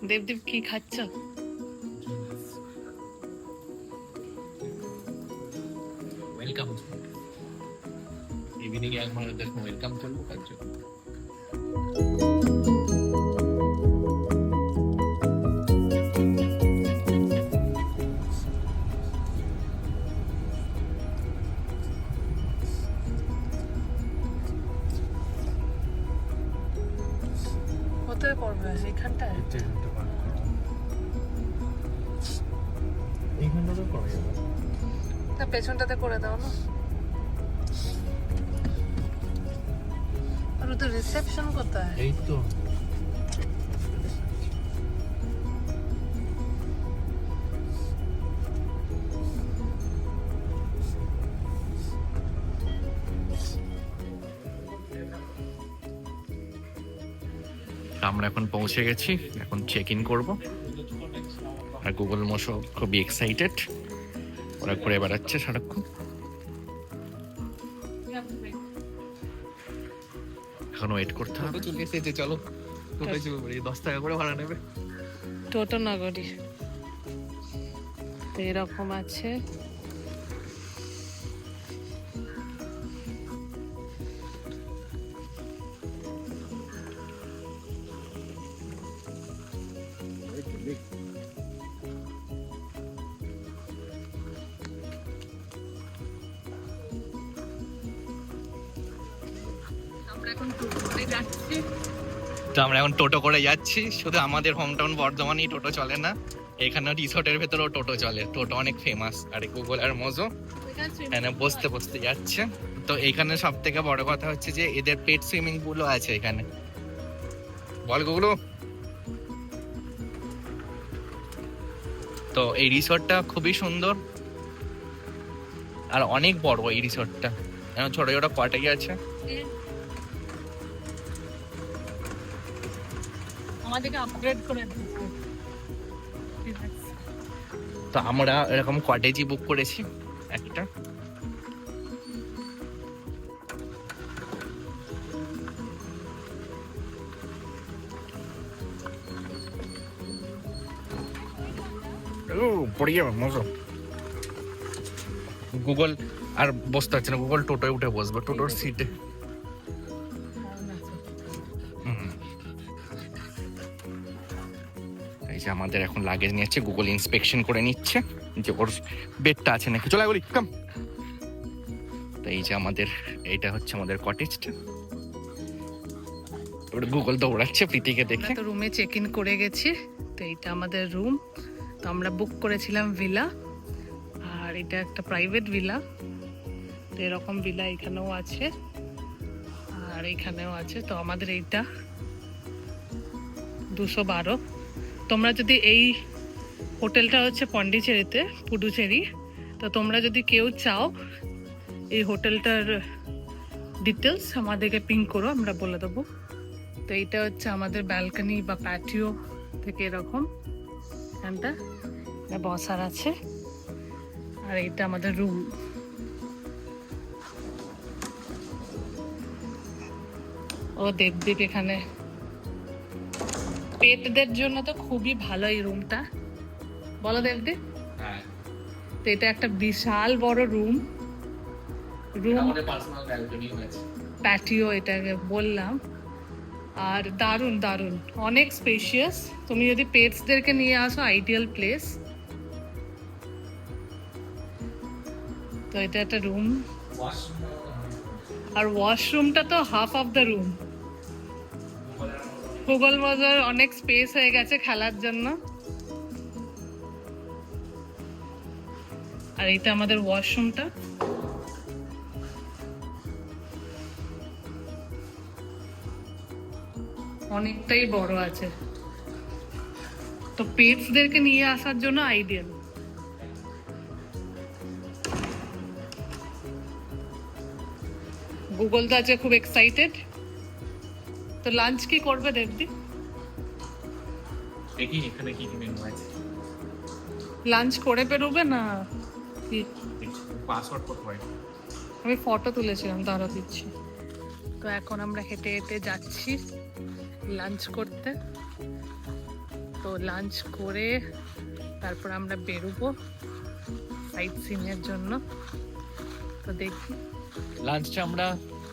দেবদীপ কি খাচ্ছ? Welcome evening এ একবার দেখো ওয়েলকাম করবো কাজ। কোথায় করবে? এখানটায়? এইখানটা তো করা যাবে না, পেছনটাতে করে দাও না। আর ওদের রিসেপশন কোথায়? এই তো আমরা এখন পৌঁছে গেছি, এখন চেক ইন করবো। আর গুগল মোশো খুবই এক্সাইটেড, ওরা ঘুরে বেড়াচ্ছে সারাক্ষণ। এখন ওয়েট করতে হবে। চলে এসেছে, চলো টোটোয় চলে পড়ি, 10 টাকা করে ভাড়া নেবে। টোটো নগরী তো এরকম আছে। তো আমরা এখন টোটো করে যাচ্ছি। শুধু আমাদের হোম টাউন বর্ধমানেই টোটো চলে না, এখানে রিসোর্টের ভেতরেও টোটো চলে। টোটো অনেক ফেমাস। আর গুগল আর মোজো এখানে বসতে বসতে যাচ্ছে। তো এখানে সব থেকে বড় কথা হচ্ছে যে এদের পেট সুইমিং পুলও আছে এখানে। বল গুগলো। তো এই রিসোর্টটা খুবই সুন্দর আর অনেক বড় এই রিসোর্টটা। ছোট ছোট কটেজ আছে। আমাদেরকে আপগ্রেড করে দিয়েছে। তো আমরা এরকম কটেজই বুক করেছি একটা। পড়ে যাবে মজা। গুগল আর বসতে হচ্ছে না, গুগল টোটোয় উঠে বসবে, টোটোর সিটে। এই যে আমাদের এখন লাগেজ নিচ্ছে, গুগল ইন্সপেকশন করে নিচ্ছে যে ওর বেডটা আছে নাকি। চলে বলি কাম। তো এই যে আমাদের, এইটা হচ্ছে আমাদের কটেজটা। গুগল দৌড়াচ্ছে প্রীতিকে দেখে। তো রুমে চেক ইন করে গেছি। তো এইটা আমাদের রুম। তো আমরা বুক করেছিলাম ভিলা, আর এটা একটা প্রাইভেট ভিলা। তো এরকম ভিলা এখানেও আছে আর এখানেও আছে। তো আমাদের এইটা 212। তোমরা যদি এই হোটেলটা হচ্ছে পন্ডিচেরিতে, পুডুচেরি। তো তোমরা যদি কেউ চাও এই হোটেলটার ডিটেলস আমাদেরকে পিং করো, আমরা বলে দেবো। তো এইটা হচ্ছে আমাদের ব্যালকনি বা প্যাটিও থেকে এরকম এখানটা বসার আছে। আর এইটা আমাদের রুম। ও দেবদীপ এখানে পেটদের জন্য তো খুবই ভালো এই রুমটা, বলো দেবদীপ। তো এটা একটা বিশাল বড় রুম। প্যাটিও এটাকে বললাম। আর দারুণ দারুণ, অনেক স্পেশিয়াস। তুমি যদি পেটসদেরকে নিয়ে আসো, আইডিয়াল প্লেস। তো এটা একটা রুম। আর ওয়াশরুমটা তো half of the room. Google মজার অনেক স্পেস হয়ে গেছে খেলার জন্য। আর এটা আমাদের ওয়াশরুমটা। অনেকটাই বড় আছে। তো পেটসদেরকে নিয়ে আসার জন্য আইডিয়াল। গুগল তো আছে খুব এক্সাইটেড। তো লাঞ্চ কি করবে দেবদি? দেখি এখানে কি কি মেনু আছে। লাঞ্চ করে বেরোবে না? পাসওয়ার্ড কোথায়? আমি ফটো তুলেছিলাম, তারা দিচ্ছি। তো এখন আমরা হেঁটে হেঁটে যাচ্ছি লাঞ্চ করতে। তো তো লাঞ্চ করে তারপর আমরা বেরোবো সাইট সিনের জন্য। তো দেখি, লাঞ্চটা আমরা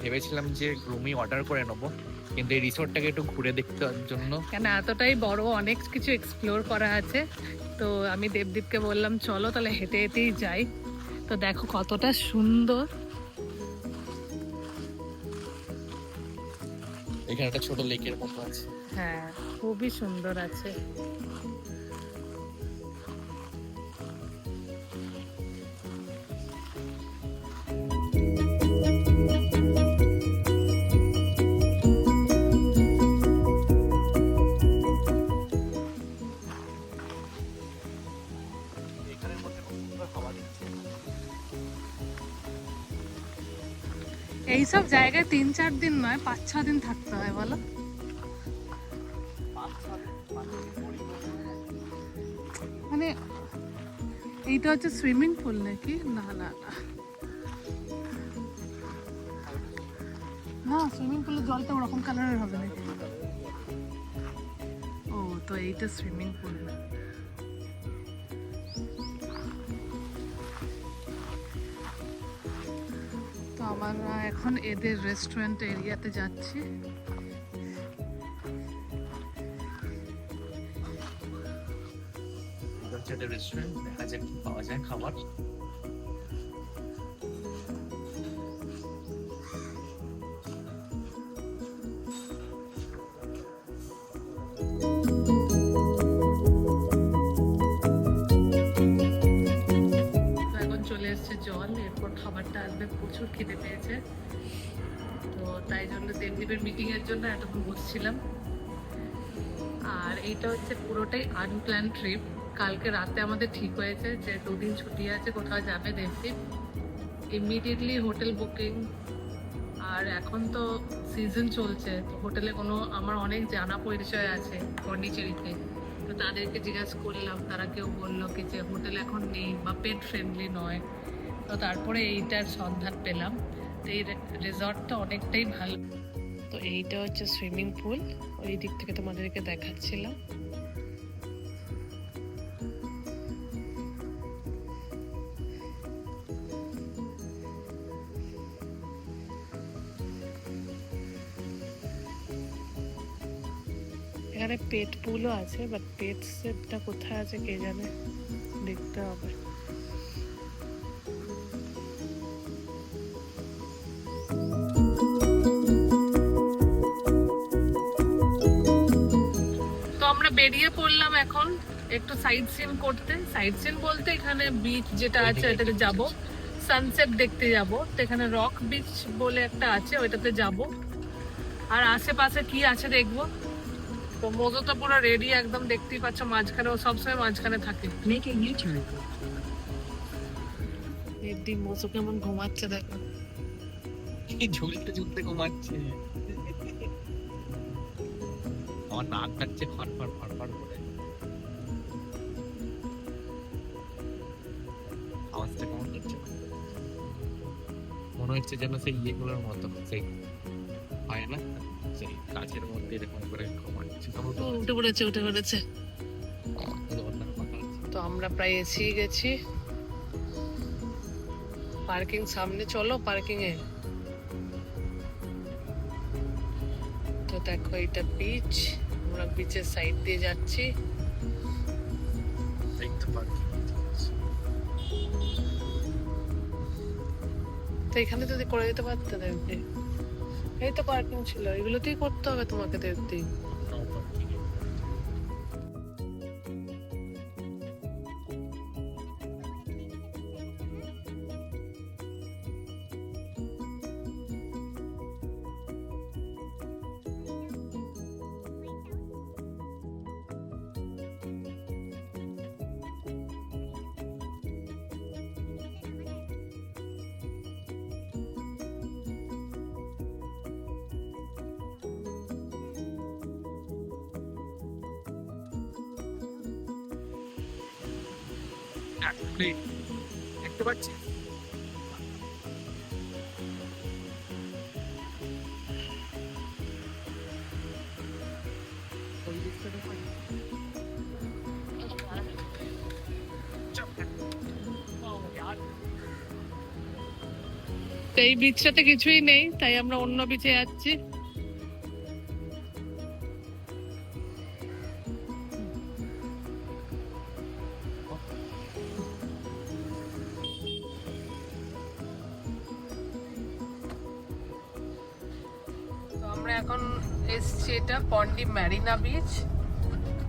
ভেবেছিলাম যে রুমই অর্ডার করে নেবো, কিন্তু এই রিসোর্টটাকে একটু ঘুরে দেখতে জন্য। কেন এতটাই বড়, অনেক কিছু এক্সপ্লোর করা আছে। তো আমি দেবদীপকে বললাম চলো তাহলে হেঁটে হেঁটেই যাই। তো দেখো কতটা সুন্দর। এখানে একটা ছোট লেকের মতো আছে। হ্যাঁ, খুবই সুন্দর আছে। এখানের মধ্যে খুব সুন্দর হাওয়া দিচ্ছে। এইসব জায়গায় 3-4 দিন নয়, 5-6 দিন থাকতে হয় বলো। মানে এইটা হচ্ছে সুইমিং পুল নাকি? না না না, না সুইমিং পুলের জলটা ওরকম কালারের হবে নাকি? ও তো এইটা সুইমিং পুল না। তো আমরা এখন এদের রেস্টুরেন্ট এরিয়াতে যাচ্ছি। রেস্টুরেন্ট দেখা যাক কি পাওয়া যায় খাবার। এখন চলে এসেছে জল, এরপর খাবারটা আসবে। প্রচুর খিদে পেয়েছে, তো তাই জন্য দেবদীপের মিটিং এর জন্য এতক্ষণ বসছিলাম। আর এইটা হচ্ছে পুরোটাই আনপ্ল্যান ট্রিপ। কালকে রাতে আমাদের ঠিক হয়েছে যে 2 দিন ছুটি আছে, কোথাও যাবে দেবদীপ। Immediately hotel booking. আর এখন তো সিজন চলছে, তো হোটেলে কোনো আমার অনেক জানা পরিচয় আছে পন্ডিচেরিতে, তো তাদেরকে জিজ্ঞাসা করলাম, তারা কেউ বললো কি যে হোটেল এখন নেই বা পেট ফ্রেন্ডলি নয়। তো তারপরে এইটার সন্ধান পেলাম। তো এই রিসর্টটা অনেকটাই ভালো। তো এইটা হচ্ছে সুইমিং পুল, ওই দিক থেকে তোমাদেরকে দেখাচ্ছিলাম। এখানে পেট পুলও আছে, বাট পেট সেটটা কোথায় আছে কে জানে, দেখতে হবে। তো আমরা বেরিয়ে পড়লাম এখন একটু সাইট সিন করতে। সাইট সিন বলতে এখানে বিচ যেটা আছে এটাতে যাব, সানসেট দেখতে যাব। তো এখানে রক বিচ বলে একটা আছে, ওইটাতে যাব। আর আশেপাশে কি আছে দেখবো। তো মজো তো পুরো রেডি একদম, দেখতেই পাচ্ছ মাঝখানে, ও সবসময় মাঝখানে থাকে। এদি মজো কেমন ঘুমাচ্ছে দেখো, ঝুলতে ঝুলতে ঘুমাচ্ছে। আমার নাক কাটছে ফটফট ফটফট করে। আওয়াজটা কেমন হচ্ছে, মনে হচ্ছে যেন সেই ইয়েগুলোর মতো, সেই হয় না সেই কাছের মধ্যে এরকম করে ঘুমাচ্ছে। উঠে পড়েছে উঠে পড়েছে। তো আমরা প্রায় এসেই গেছি। পার্কিং সামনে, চলো পার্কিং এ। তো দেখো এটা বিচ, আমরা বিচের সাইড দিয়ে যাচ্ছি। তো এখানে যদি করে দিতে পারতে দেখতে, এই তো পার্কিং ছিল, এগুলোতেই করতে হবে তোমাকে দেখতে। দেখতে পাচ্ছি তো এই বিচটাতে কিছুই নেই, তাই আমরা অন্য বিচে যাচ্ছি। তো আমরা এখন এসছি, এটা পন্ডি ম্যারিনা বিচ।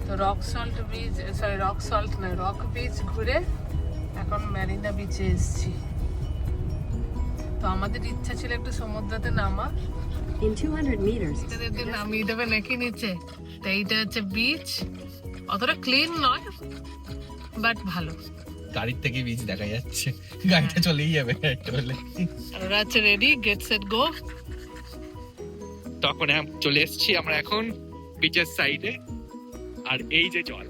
তো rock salt beach, sorry rock salt নয়, রক বিচ ঘুরে এখন ম্যারিনা বিচে এসছি। তো আমাদের ইচ্ছা ছিল একটু সমুদ্রতে নামা। In 200 meters, এটাতে নামিয়ে দেবে নাকি নিচে। তো এইটা হচ্ছে বিচ, অতটা ক্লিন নয় বাট ভালো। গাড়ির থেকে বিচ দেখা যাচ্ছে, গাড়িটা চলেই যাবে একটু হলে। আর ওরা আছে রেডি, গেট সেট গো। তখন চলে এসেছি আমরা এখন বিচের সাইডে। আর এই যে জল,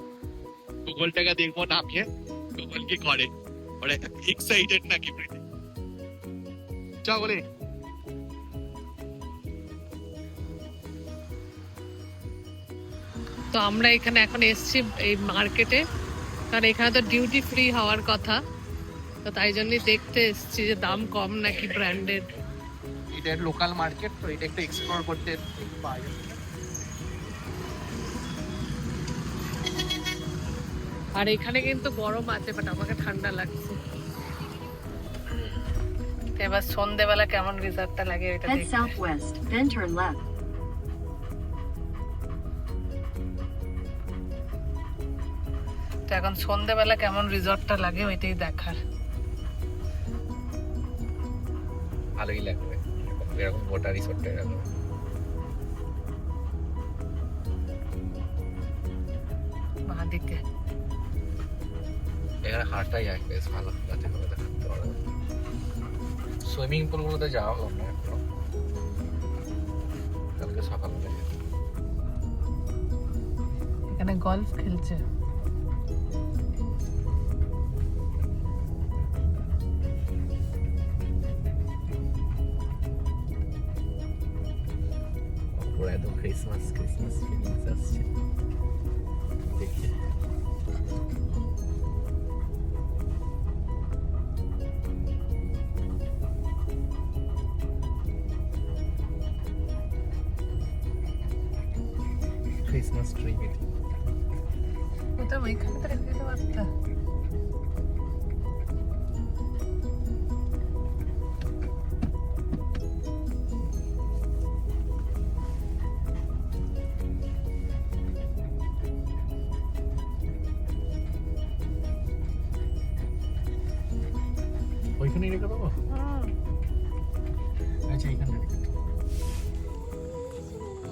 গুগলটাকে দেখবো নামিয়ে গুগল কি করে, ওরা এক্সাইটেড নাকি চা বলে। তো আমরা এখানে এখন এসছি এই মার্কেটে, কারণ এখানে তো ডিউটি ফ্রি হওয়ার কথা। তো তাই জন্যই দেখতে এসছি যে দাম কম নাকি ব্র্যান্ডেড। এটা লোকাল মার্কেট, তো এটা একটু এক্সপ্লোর করতে পাই। আর এখানে কিন্তু গরম আছে, বাট আমাকে ঠান্ডা লাগছে। তো এবার সন্ধ্যেবেলা কেমন রিজার্ভটা লাগে এটা head দেখি। southwest, then turn left. তো এখন সন্ধ্যেবেলা কেমন রিসর্টটা লাগে ওইটাই দেখার। ভালোই লাগবে এরকম গোটা রিসোর্টে গেলে। বাঁদিকে এখানে হাঁটাই যায় বেশ ভালো, যাতে করে দেখতে পারো। সুইমিং পুল গুলোতে যাওয়া হলো না এখনো, কালকে সকালবেলা যেতে। এখানে গলফ খেলছে। পুরো একদম ক্রিসমাস ক্রিসমাস ফিলিংস আসছে দেখে। ক্রিসমাস ট্রি মিটিং ওটা ওইখানে তো রেখে দিতে পারতা। ওইখানেই রেখে দেবো। আচ্ছা এখানে রেখে দেবো।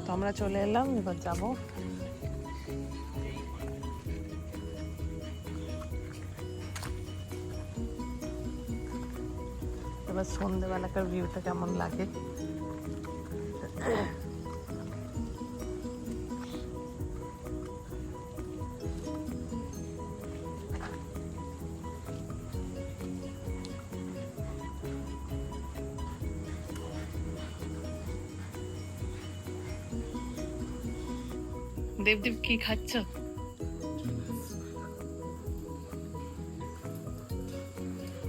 তো আমরা চলে এলাম, এবার যাবো। এবার সন্ধ্যেবেলাকার ভিউটা কেমন লাগে। দেবদীপ কি খাচ্ছ?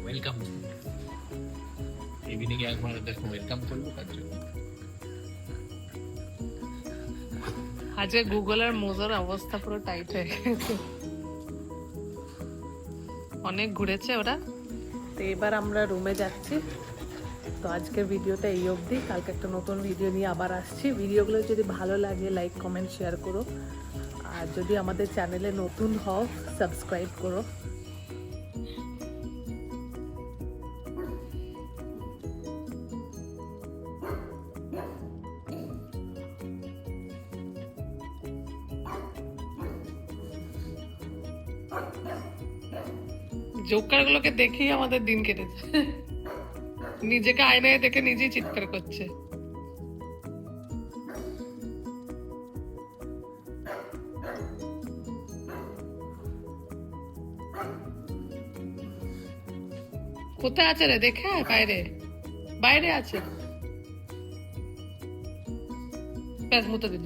ওয়েলকাম ইভিনিং এ একবার দেখো ওয়েলকাম করবো তার জন্য। আজকে গুগল আর মোজোর অবস্থা পুরো টাইট হয়ে গেছে, অনেক ঘুরেছে ওরা। তো এবার আমরা রুমে যাচ্ছি। তো আজকের ভিডিওটা এই অবধি, কালকে একটা নতুন ভিডিও নিয়ে আবার আসছি। ভিডিওগুলো যদি ভালো লাগে লাইক কমেন্ট শেয়ার করো, আর যদি আমাদের চ্যানেলে নতুন হও সাবস্ক্রাইব করো। জোকার গুলোকে দেখেই আমাদের দিন কেটেছে, নিজেকে আয়নায় দেখে নিজেই চিৎকার করছে। কোথায় আছে রে? দেখে আয়, বাইরে বাইরে আছে। ব্যাস মুতে দিল।